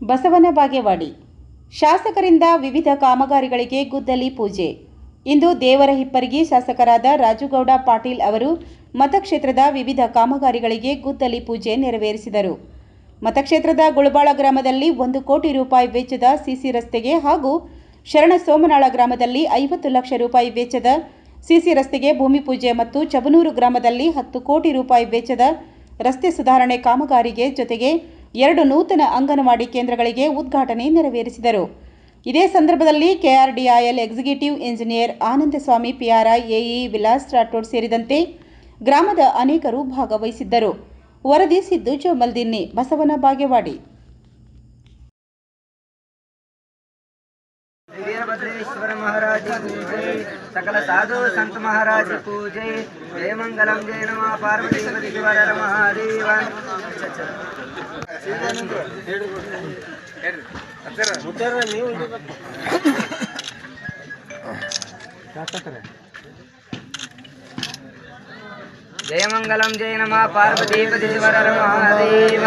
ಬಸವನ ಬಾಗೇವಾಡಿ. ಶಾಸಕರಿಂದ ವಿವಿಧ ಕಾಮಗಾರಿಗಳಿಗೆ ಗುದ್ದಲಿ ಪೂಜೆ. ಇಂದು ದೇವರಹಿಪ್ಪರಗಿ ಶಾಸಕರಾದ ರಾಜುಗೌಡ ಪಾಟೀಲ್ ಅವರು ಮತಕ್ಷೇತ್ರದ ವಿವಿಧ ಕಾಮಗಾರಿಗಳಿಗೆ ಗುದ್ದಲಿ ಪೂಜೆ ನೆರವೇರಿಸಿದರು. ಮತಕ್ಷೇತ್ರದ ಗುಳಬಾಳ ಗ್ರಾಮದಲ್ಲಿ 1 ಕೋಟಿ ರೂಪಾಯಿ ವೆಚ್ಚದ ಸಿಸಿ ರಸ್ತೆಗೆ ಹಾಗೂ ಶರಣ ಸೋಮನಾಳ ಗ್ರಾಮದಲ್ಲಿ 50 ಲಕ್ಷ ರೂಪಾಯಿ ವೆಚ್ಚದ ಸಿಸಿ ರಸ್ತೆಗೆ ಭೂಮಿ ಪೂಜೆ ಮತ್ತು ಚಬನೂರು ಗ್ರಾಮದಲ್ಲಿ 10 ಕೋಟಿ ರೂಪಾಯಿ ವೆಚ್ಚದ ರಸ್ತೆ ಸುಧಾರಣೆ ಕಾಮಗಾರಿಗೆ ಜೊತೆಗೆ 2 ನೂತನ ಅಂಗನವಾಡಿ ಕೇಂದ್ರಗಳಿಗೆ ಉದ್ಘಾಟನೆ ನೆರವೇರಿಸಿದರು. ಇದೇ ಸಂದರ್ಭದಲ್ಲಿ KRDIL executive engineer Anandaswamy, PRI AE Vilas Rathod ಸೇರಿದಂತೆ ಗ್ರಾಮದ ಅನೇಕರು ಭಾಗವಹಿಸಿದ್ದರು. ವರದಿ ಸಿದ್ದು ಜೋಮಲ್ದಿನ್ನಿ, ಬಸವನ ಬಾಗೇವಾಡಿ. वीरभद्रेश्वर महाराज की जय, सकल साधु संत महाराज की जय, जय मंगलम जय नमः पार्वती पति महादेव। जय मंगलम जय नमः पार्वती पति महादेव।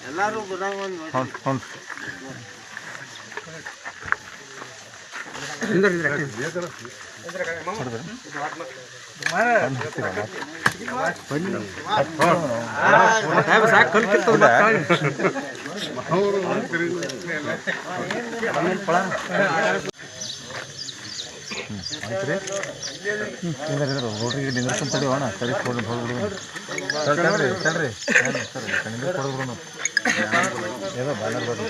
ಎಲ್ಲರೂ ರೋಡ್ರಿಗೆ ನಿಂದ್ರಸ್ಕೊಂಡು ತಡಿಯೋಣ, ತಡಿಸ್ಕೊಂಡು ತಡ್ರಿ ಏನೋ ಬ್ಯಾನರ್ ಬರ್ರಿ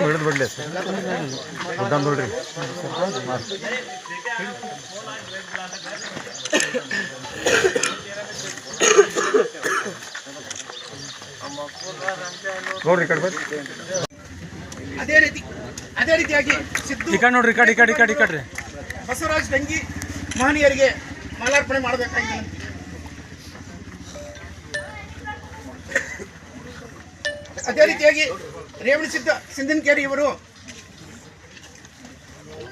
ಹಿಡಿದು ಬಿಡಲಿ ಗುಡ್ಡ ನೋಡ್ರಿ. ನೋಡ್ರಿ ಕಡೆ ಬರ್ರಿ. ಅದೇ ರೀತಿಯಾಗಿ ನೋಡ್ರಿ ಇಕಡ್ರಿ ಬಸವರಾಜ್ ತಂಗಿ ಮಹನೀಯರಿಗೆ ಮಾಲಾರ್ಪಣೆ ಮಾಡಬೇಕಾಗಿದೆ. ಅದೇ ರೀತಿಯಾಗಿ ರೇವಣಸಿದ್ದ ಸಿಂಧನಕೇರಿ ಇವರು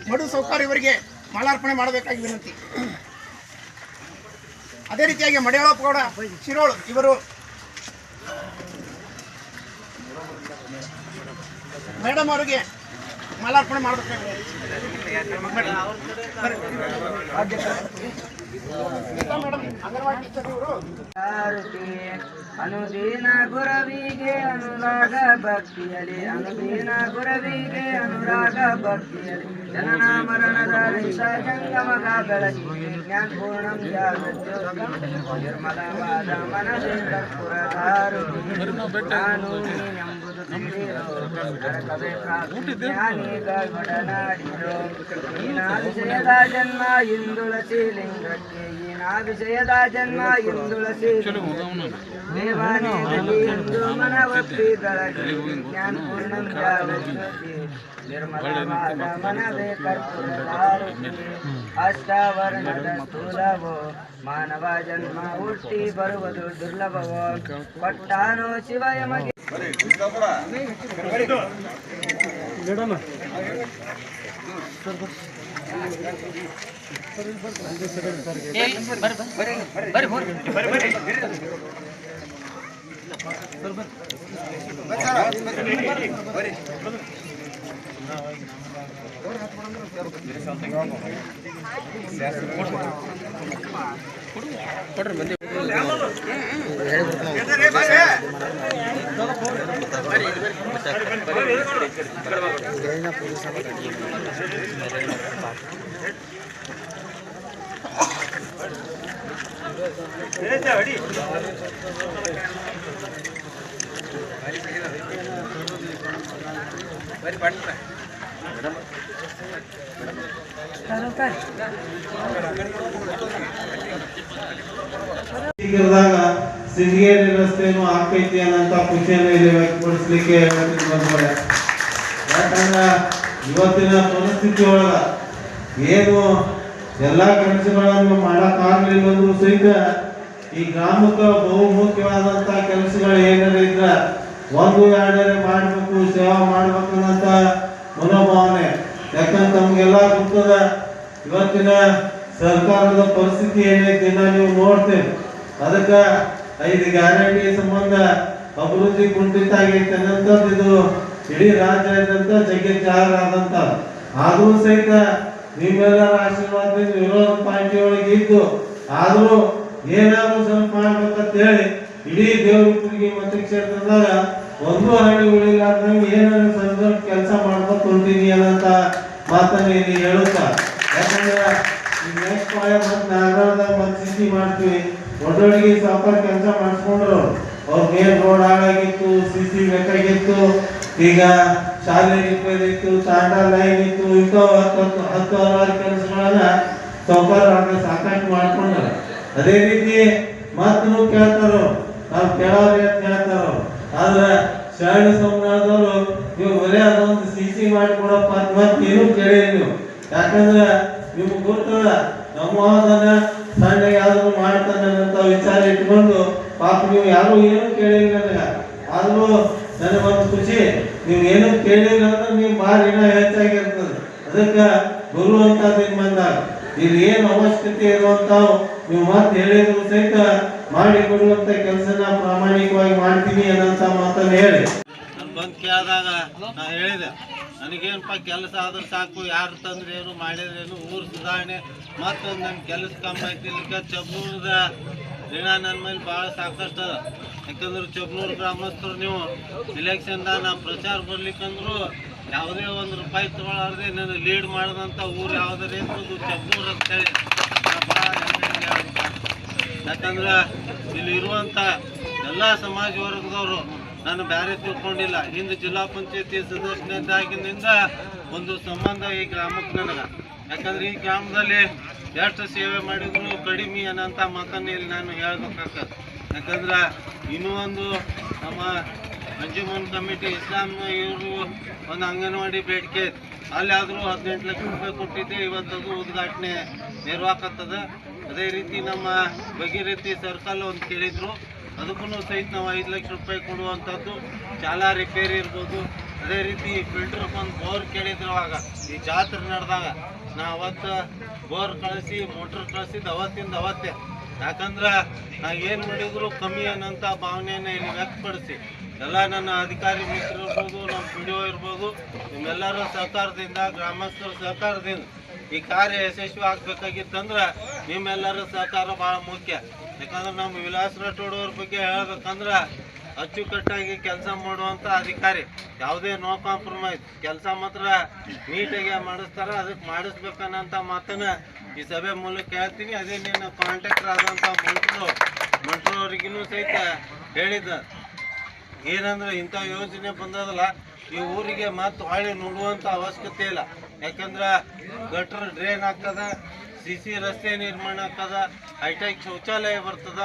ಮಡು ಸೌಕಾರ್ ಇವರಿಗೆ ಮಾಲಾರ್ಪಣೆ ಮಾಡಬೇಕಾಗಿ ವಿನಂತಿ. ಅದೇ ರೀತಿಯಾಗಿ ಮಡಿಯಾಳಪ್ಪಗೌಡ ಶಿರೋಳ್ ಇವರು ಮೇಡಮ್ ಅವರಿಗೆ ಮಾಲಾರ್ಪಣೆ ಮಾಡಬೇಕಾಗಿದೆ. ಅನುದೀನ ಗುರವಿಗೆ ಅನುರಾಗ ಭಕ್ತಿಯಲಿ, ಅನುದೀನ ಗುರವಿಗೆ ಅನುರಾಗ ಭಕ್ತಿಯಲಿ, ಜನನ ಮರಣದ ಜಂಗಮಗ ಬೆಳಕಿಗೆ ಜ್ಞಾನಪೂರ್ಣಂ ಜಾಗೃತ್ಯೋಗಂ ನಿರ್ಮಲವಾದ ಮನದೇ ಕರ್ಪೂರಧಾರು ನಾನು ಎಂಬುದು ತಿಳಿದಿರೋ ಜ್ಞಾನಿಗಳೊಡನಾಡಿರೋ ಈನಾ ವಿಷಯದ ಜನ್ಮ ಇಂದುಳಸಿ ಲಿಂಗಕ್ಕೆ, ಈನಾ ವಿಷಯದ ಜನ್ಮ ಇಂದುಳಸಿ ದೇವಾಲಯದಲ್ಲಿ ಇಂದು ಮನವತ್ತಿ ಬೆಳಗಿ ಜ್ಞಾನಪೂರ್ಣಂ ಜಾಗೃತಿ ನಿರ್ಮಲವಾದ ಮನವೇ ಕರ್ಪೂರಧಾರುತಿ. ಅಷ್ಟವರ್ಣದ ಸ್ಥೂಲವೋ ಮಾನವ ಜನ್ಮ ಹುಟ್ಟಿ ಬರುವುದು ದುರ್ಲಭವೋ, ಕೊಟ್ಟಾನೋ ಶಿವ ಯಮಗೆ ಶೀಘ್ರದಾಗ ಸಿಂಗೇರಿ ರಸ್ತೆನೂ ಆಗ್ತೈತಿ ಅನ್ನೋಂಥ ಖುಷಿಯನ್ನು ಇಲ್ಲಿ ವ್ಯಕ್ತಪಡಿಸ್ಲಿಕ್ಕೆ ಹೇಳ್ತೀನಿ ಬಂದ್ಮೇಲೆ. ಯಾಕಂದ್ರೆ ಇವತ್ತಿನ ಪರಿಸ್ಥಿತಿ ಒಳಗ ಏನು ಎಲ್ಲ ಕೆಲಸಗಳನ್ನು ಮಾಡೋಕ್ಕಾಗಲಿಲ್ಲಂದ್ರೂ ಸಹಿತ ಈ ಗ್ರಾಮಕ್ಕೆ ಬಹುಮುಖ್ಯವಾದಂಥ ಕೆಲಸಗಳು ಏನಾರ ಇದ್ರ ಒಂದು ಎರಡನೇ ಮಾಡಬೇಕು, ಸೇವಾ ಮಾಡ್ಬೇಕನ್ನಂತ ಮನೋಭಾವನೆ. ಯಾಕಂದ್ರೆ ತಮಗೆಲ್ಲ ಗೊತ್ತದ ಇವತ್ತಿನ ಸರ್ಕಾರದ ಪರಿಸ್ಥಿತಿ ಏನೈತಿ ನೀವು ನೋಡ್ತೇವೆ. ಅದಕ್ಕೆ 5 ಗ್ಯಾರಂಟಿ ಸಂಬಂಧ ಅಭಿವೃದ್ಧಿ ಕುಂಠಿತ ಆಗೈತೆ ಅನ್ನೋಂಥದ್ದು ಇದು ಇಡೀ ರಾಜ್ಯಾದ್ಯಂತ ಜಗಜ್ಜಾಹೀರ್ ಆದಂತ. ಆದರೂ ಸಹಿತ ನಿಮ್ಮೆಲ್ಲರ ಆಶೀರ್ವಾದದಿಂದ ವಿರೋಧ ಪಾರ್ಟಿ ಒಳಗೆ ಇದ್ದು ಆದರೂ ಏನಾದ್ರು ಸ್ವಲ್ಪ ಮಾಡ್ಬೇಕಂತ ಹೇಳಿ ಇಡೀ ದೇವರಪುರಿಗೆ ಮತಕ್ಷೇತ್ರದಾಗ ಒಂದು ಹಳ್ಳಿ ಉಳಿಲಾರ್ದಂಗೆ ಏನಾದ್ರು ಸ್ವಲ್ಪ ಕೆಲಸ ಮಾಡ್ಬೇಕು ಹೊಂಟೀನಿ ಅನ್ನೋಂಥ ಮಾತನ್ನ ಇಲ್ಲಿ ಹೇಳುತ್ತಾ. ಯಾಕಂದ್ರೆ ಈ ನೆಕ್ಸ್ಟ್ ಮತ್ತು ನಾಗರದಾಗ ಮತ್ತೆ ಸಿಸಿ ಮಾಡ್ತೀವಿ. ಒಟ್ಟೊಟ್ಟಿಗೆ ಸಾಫ್ಟ್ವೇರ್ ಕೆಲಸ ಮಾಡಿಸ್ಕೊಂಡ್ರು ಅವ್ರ ಮೇನ್ ರೋಡ್ ಹಾಳಾಗಿತ್ತು, ಸಿಸಿ ಬೇಕಾಗಿತ್ತು, ಈಗ ಶಾಲೆ ರಿಪೇರಿ ಇತ್ತು, ತಾಂಡ ಲೈನ್ ಇತ್ತು, ಇಂಥವು 10 ಹಲವಾರು ಕೆಲಸಗಳನ್ನ ಸಾಫ್ಟ್ವೇರ್ ಸಾಕಷ್ಟು ಮಾಡ್ಕೊಂಡ್ರ. ಅದೇ ರೀತಿ ಮತ್ತೂ ಕೇಳ್ತಾರೋ ನಾವು ಕೇಳೋರು ಕೇಳ್ತಾರೋ. ಆದ್ರೆ ಶರಣ ಸಂಘದವರು ನೀವು ಬರೀ ಅದೊಂದು ಸಿಸಿ ಮಾಡಿಕೊಡಪ್ಪ ಅಂತ ಮತ್ತೆ ಏನೂ ಕೇಳಿರಿ ನೀವು. ಯಾಕಂದ್ರೆ ನಿಮ್ಗೆ ಗೊತ್ತದ ನಮ್ಮ ಅದನ್ನ ಸಣ್ಣ ಯಾವ್ದು ಮಾಡ್ತಾನೆ ಅಂತ ವಿಚಾರ ಇಟ್ಕೊಂಡು ಪಾಪ ನೀವು ಯಾರು ಏನು ಕೇಳಿಲ್ಲ ನನಗೆ. ಆದ್ರೂ ನನಗೊಂದು ಖುಷಿ, ನೀವು ಏನು ಕೇಳಿಲ್ಲ ಅಂದ್ರೆ ನೀವು ಭಾರಿ ಇನ್ನೂ ಹೆಚ್ಚಾಗಿರ್ತದೆ. ಅದಕ್ಕೆ ಬರುವಂಥದ್ದು ಬಂದಾಗ ಇಲ್ಲಿ ಏನು ಅವಶ್ಯಕತೆ ಇರುವಂತಾವು ನೀವು ಮತ್ತೆ ಹೇಳಿದ್ರು ಸಹಿತ ಮಾಡಿ ಕೊಡುವಂತ ಕೆಲಸನ ಪ್ರಾಮಾಣಿಕವಾಗಿ ಮಾಡ್ತೀನಿ ಅನ್ನೋಂಥ ಮಾತನ್ನು ಹೇಳಿ ನಾನು ಬಂದು ಕೇಳಿದಾಗ ನಾ ಹೇಳಿದೆ, ನನಗೇನಪ್ಪ ಕೆಲಸ ಆದ್ರೆ ಸಾಕು, ಯಾರು ತಂದ್ರೇನು ಮಾಡಿದ್ರೇನು ಊರು ಸುಧಾರಣೆ ಮತ್ತು ನನ್ನ ಕೆಲಸ ಕಮ್ಮಿ ಐತಿ. ಇಲ್ಲಿಗೆ ಚಬ್ನೂರದ ಋಣ ನನ್ನ ಮೇಲೆ ಭಾಳ ಸಾಕಷ್ಟು ಅದ. ಯಾಕಂದ್ರೆ ಚಬ್ನೂರು ಗ್ರಾಮಸ್ಥರು ನೀವು ಇಲೆಕ್ಷನ್ದಾಗ ನಾ ಪ್ರಚಾರ ಬರ್ಲಿಕ್ಕಂದ್ರು ಯಾವುದೇ ಒಂದು ರೂಪಾಯಿ ತಗೊಳ್ಳಾರ್ದೆ ನಾನು ಲೀಡ್ ಮಾಡಿದಂಥ ಊರು ಯಾವುದೇ ಇರ್ಬೋದು ಚಬ್ನೂರು ಅಂತ ಹೇಳಿ ನಾ ಭಾಳ ಯಾಕಂದ್ರೆ ಇಲ್ಲಿ ಇರುವಂಥ ಎಲ್ಲ ಸಮಾಜ ವರ್ಗದವರು ನಾನು ಬೇರೆ ತಿಳ್ಕೊಂಡಿಲ್ಲ. ಹಿಂದೆ ಜಿಲ್ಲಾ ಪಂಚಾಯತಿ ಸದಸ್ಯನಾಗಿನಿಂದ ಒಂದು ಸಂಬಂಧ ಈ ಗ್ರಾಮಕ್ಕೆ ನನಗೆ. ಯಾಕಂದ್ರೆ ಈ ಗ್ರಾಮದಲ್ಲಿ ಎಷ್ಟು ಸೇವೆ ಮಾಡಿದ್ರು ಕಡಿಮೆ ಅನ್ನೋಂಥ ಮಾತನ್ನು ಇಲ್ಲಿ ನಾನು ಹೇಳ್ಬೇಕಾಗ್ತದೆ. ಯಾಕಂದ್ರೆ ಇನ್ನೂ ಒಂದು ನಮ್ಮ ಅಂಜುಮನ್ ಕಮಿಟಿ ಇಸ್ಲಾಂ ಇವರು ಒಂದು ಅಂಗನವಾಡಿ ಬೇಡಿಕೆ ಅಲ್ಲಿ ಆದರೂ 18 ಲಕ್ಷ ರೂಪಾಯಿ ಕೊಟ್ಟಿದ್ದೆ. ಇವತ್ತದು ಉದ್ಘಾಟನೆ ನೆರವಾಕತ್ತದ. ಅದೇ ರೀತಿ ನಮ್ಮ ಭಗೀರಥಿ ಸರ್ಕಲ್ ಒಂದು ಕೇಳಿದ್ರು, ಅದಕ್ಕೂ ಸಹಿತ ನಾವು 5 ಲಕ್ಷ ರೂಪಾಯಿ ಕೊಡುವಂಥದ್ದು. ಶಾಲಾ ರಿಪೇರಿ ಇರ್ಬೋದು. ಅದೇ ರೀತಿ ಫಿಲ್ಟರ್ಗೆ ಒಂದು ಬೋರ್ ಕೇಳಿದ್ರು. ಅವಾಗ ಈ ಜಾತ್ರೆ ನಡೆದಾಗ ನಾ ಅವತ್ತು ಬೋರ್ ಕಳಿಸಿ ಮೋಟ್ರ್ ಕಳಿಸಿದ್ದು ಅವತ್ತಿಂದ ಅವತ್ತೇ. ಯಾಕಂದ್ರೆ ನಾ ಏನು ಮಾಡಿದ್ರು ಕಮ್ಮಿ ಅನ್ನೋಂಥ ಭಾವನೆಯನ್ನು ಇಲ್ಲಿ ವ್ಯಕ್ತಪಡಿಸಿ ಎಲ್ಲ ನನ್ನ ಅಧಿಕಾರಿ ಮಿತ್ರರು ಇರ್ಬೋದು, ನಮ್ಮ PDO ಇರ್ಬೋದು, ನಿಮ್ಮೆಲ್ಲರ ಸಹಕಾರದಿಂದ ಗ್ರಾಮಸ್ಥರ ಸಹಕಾರದಿಂದ ಈ ಕಾರ್ಯ ಯಶಸ್ವಿ ಆಗಬೇಕಾಗಿತ್ತಂದ್ರೆ ನಿಮ್ಮೆಲ್ಲರ ಸಹಕಾರ ಭಾಳ ಮುಖ್ಯ. ಯಾಕಂದ್ರೆ ನಮ್ಮ ವಿಲಾಸ್ ರಾಠೋಡ್ ಬಗ್ಗೆ ಹೇಳ್ಬೇಕಂದ್ರೆ ಅಚ್ಚುಕಟ್ಟಾಗಿ ಕೆಲಸ ಮಾಡುವಂಥ ಅಧಿಕಾರಿ, ಯಾವುದೇ ನೋ ಕಾಂಪ್ರಮೈಸ್ ಕೆಲಸ ಮಾತ್ರ ನೀಟಾಗಿ ಮಾಡಿಸ್ತಾರೆ. ಅದಕ್ಕೆ ಮಾಡಿಸ್ಬೇಕನ್ನೋಂಥ ಮಾತನ್ನು ಈ ಸಭೆ ಮೂಲಕ ಹೇಳ್ತೀನಿ. ಅದೇ ನೀನು ಕಾಂಟ್ಯಾಕ್ಟರ್ ಆದಂಥ ಮಂಟ್ರವ್ರಿಗೂ ಸಹಿತ ಹೇಳಿದ್ದ ಏನಂದ್ರೆ ಇಂಥ ಯೋಜನೆ ಬಂದದಲ್ಲ ಈ ಊರಿಗೆ ಮತ್ತೆ ಹೊಳ್ಳಿ ನೋಡುವಂಥ ಅವಶ್ಯಕತೆ ಇಲ್ಲ. ಯಾಕಂದ್ರೆ ಗಟ್ರ ಡ್ರೈನ್ ಆಗ್ತದ, CC ರಸ್ತೆ ನಿರ್ಮಾಣ ಆಗ್ತದ, ಹೈಟೆಕ್ ಶೌಚಾಲಯ ಬರ್ತದ,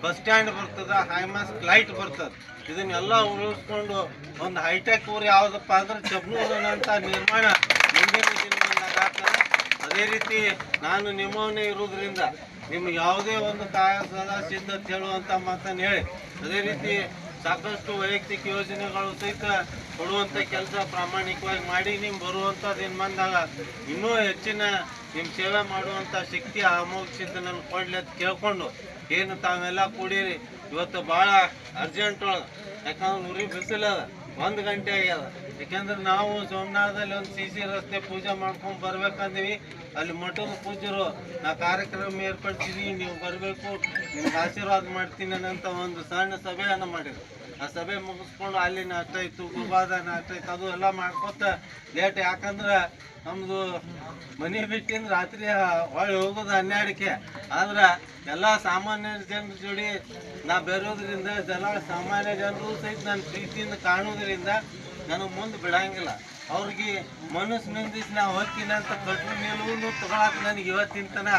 ಬಸ್ ಸ್ಟ್ಯಾಂಡ್ ಬರ್ತದ, ಹೈಮಾಸ್ ಲೈಟ್ ಬರ್ತದೆ. ಇದನ್ನೆಲ್ಲ ಉಳಿಸ್ಕೊಂಡು ಒಂದು ಹೈಟೆಕ್ ಊರು ಯಾವುದಪ್ಪ ಅಂದ್ರೆ ಚಬ್ನೂರು ಅಂತ ನಿರ್ಮಾಣ ಮುಂದಿನ ದಿನದಾಗ ಆಗ್ತದೆ. ಅದೇ ರೀತಿ ನಾನು ನಿಮ್ಮವನ್ನೇ ಇರೋದ್ರಿಂದ ನಿಮ್ಗೆ ಯಾವುದೇ ಒಂದು ಕಾಯದ ಸಿದ್ಧತೆ ಹೇಳುವಂಥ ಮಾತನ್ನು ಹೇಳಿ ಅದೇ ರೀತಿ ಸಾಕಷ್ಟು ವೈಯಕ್ತಿಕ ಯೋಜನೆಗಳು ಸಹಿತ ಕೊಡುವಂಥ ಕೆಲಸ ಪ್ರಾಮಾಣಿಕವಾಗಿ ಮಾಡಿ ನಿಮ್ಮ ಬರುವಂಥದ್ದು ಏನು ಬಂದಾಗ ಇನ್ನೂ ಹೆಚ್ಚಿನ ನಿಮ್ಮ ಸೇವೆ ಮಾಡುವಂಥ ಶಕ್ತಿ ಅಮೋಘ ನನ್ನ ಕೊಡಲಿ ಅಂತ ಕೇಳ್ಕೊಂಡು ಏನು ತಾವೆಲ್ಲ ಕೂಡಿರಿ. ಇವತ್ತು ಭಾಳ ಅರ್ಜೆಂಟ್ ಒಳಗೆ ಯಾಕಂದ್ರೆ ಊರಿಗೆ ಬಿಸಿಲದ 1 ಗಂಟೆ ಆಗ್ಯದ. ಯಾಕೆಂದ್ರೆ ನಾವು ಸೋಮನಾಳದಲ್ಲಿ ಒಂದು CC ರಸ್ತೆ ಪೂಜೆ ಮಾಡ್ಕೊಂಡು ಬರ್ಬೇಕಂದೀವಿ. ಅಲ್ಲಿ ಮಠದ ಪೂಜರು ನಾ ಕಾರ್ಯಕ್ರಮ ಏರ್ಪಡಿಸಿದೀವಿ, ನೀವು ಬರಬೇಕು, ನಿಮ್ಗೆ ಆಶೀರ್ವಾದ ಮಾಡ್ತೀನಿ ಅನ್ನೋಂಥ ಒಂದು ಸಣ್ಣ ಸಭೆಯನ್ನು ಮಾಡಿದ್ರು. ಆ ಸಭೆ ಮುಗಿಸ್ಕೊಂಡು ಅಲ್ಲಿ ನಾಷ್ಟ ಇತ್ತು, ಗುರುವಾದ ನಾಷ್ಟ ಇತ್ತು, ಅದು ಎಲ್ಲ ಮಾಡ್ಕೊತ ಲೇಟ್. ಯಾಕಂದ್ರೆ ನಮ್ಮದು ಮನೆ ಬಿಟ್ಟಿಂದ ರಾತ್ರಿ ಹೊಳ್ಳಿ ಹೋಗೋದು 12ಕ್ಕೆ. ಆದ್ರೆ ಎಲ್ಲ ಸಾಮಾನ್ಯ ಜನರ ಜೋಡಿ ನಾ ಬೆರೋದ್ರಿಂದ ಎಲ್ಲ ಸಾಮಾನ್ಯ ಜನರು ಸಹಿತ ನನ್ನ ಪ್ರೀತಿಯಿಂದ ಕಾಣೋದ್ರಿಂದ ನನಗೆ ಮುಂದೆ ಬಿಡಂಗಿಲ್ಲ. ಅವ್ರಿಗೆ ಮನಸ್ಸು ನೊಂದಿಸಿ ನಾವು ಹೋಗ್ತೀನಿ ಅಂತ ಕಟ್ಟು ನಿಲುವು ತಗೊಳಕ್ ನನಗೆ ಇವತ್ತಿನ ತನ